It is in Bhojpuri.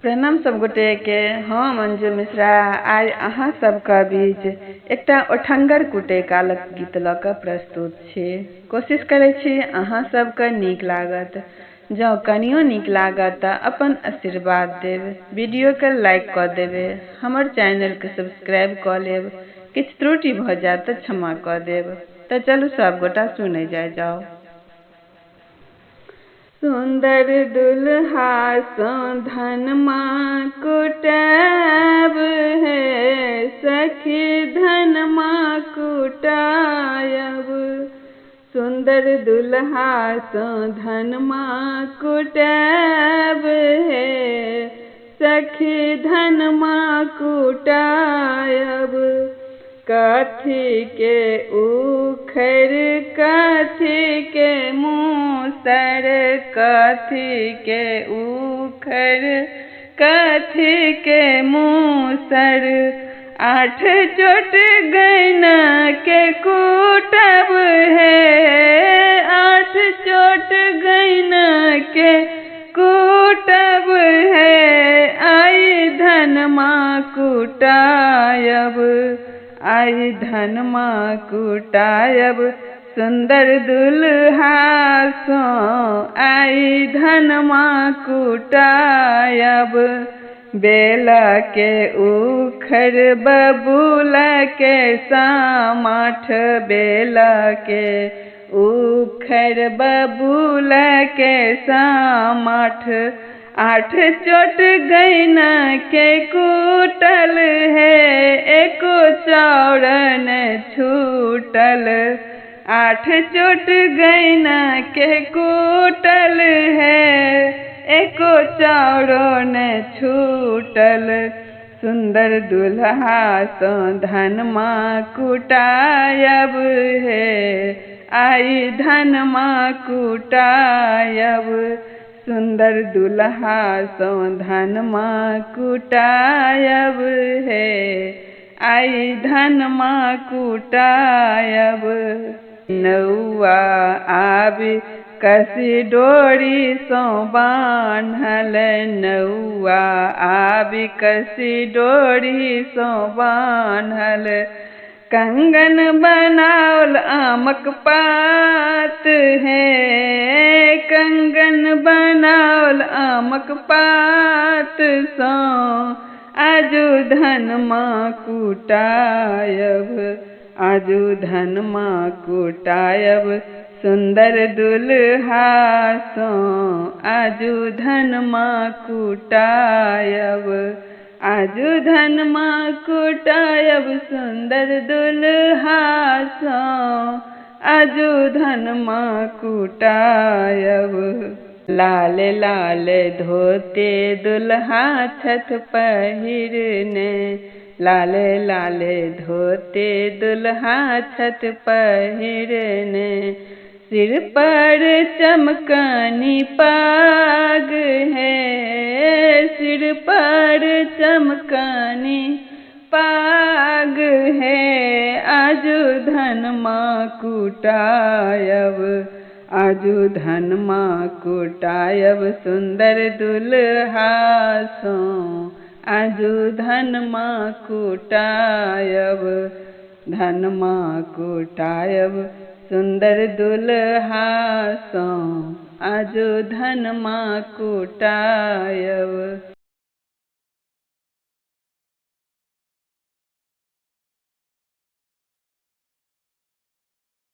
प्रणाम सब गोटे के। हम अंजू मिश्रा आज अहाँ सबका बीच एकटा ओठंगर कुटे कालक गीत लऽ कऽ प्रस्तुत छी। कोशिश करै छी अहाँ सबके नीक लागत। जँ कनियो नीक लागत तऽ अपन आशीर्वाद देब, वीडियो के लाइक कऽ देबै, हमर चैनल के सब्सक्राइब कऽ लेब। किछु त्रुटि भऽ जायत तऽ क्षमा कऽ देब। तऽ चलू सब गोटा सुनै जाओ। सुंदर दुल्हा सँ धनमा कुटाब है सखी धनमा कुटायब। सुंदर दुल्हा सँ धनमा कुटाब है सखी धनमा कुटायब। कथी के उखड़ कथी के मूसर, कथी के उखड़ कथी के मूसर। आठ चोट गैना के कूटब है, आठ चोट गैना के कूटब है। आई धनमा कुटायब, आई धनमा कुटायब। सुंदर दुल्हा सँ आई धनमा कुटायब। बेला के उखड़ बबूला के सामाठ, बेला के उखड़ बबूला के सामाठ। आठ चोट गैना के कूटल है एको चाउर न छूटल। आठ चोट गैना के कूटल है एको चाउर न छूटल। सुंदर दुल्हा सँ धनमा कुटायब है, आई धनमा कुटायब। सुंदर दुल्हा सँ धनमा कुटायब है, आई धनमा कुटायब। नौआ आबि कसी डोरी सँ बान्हल, नौआ आबि कसी डोरी सँ बान्हल। कंगन बनाओल आमक पात है, कंगन बनाओल आमक पात सँ आजू धनमा कुटायब, आजू धनमा कुटायब। सुंदर दुल्हा सँ आजू धनमा कुटायब, आजू धनमा कुटायब। सुंदर दुल्हा सँ आजू धनमा कुटायब। लाल लाल धोते दुल्हा छत पहिरने, लाल लाल धोते दुल्हा छत पहिरने। सिर पर चमकनी पाग है, सिर पर चमकनी पाग है। आजू धनमा कुटायब, आजू धनमा कुटायब। सुंदर दुल्हा सँ आजू धनमा कुटायब, धनमा कुटायब। सुंदर दुल्हा सँ आजू धनमा कुटायब।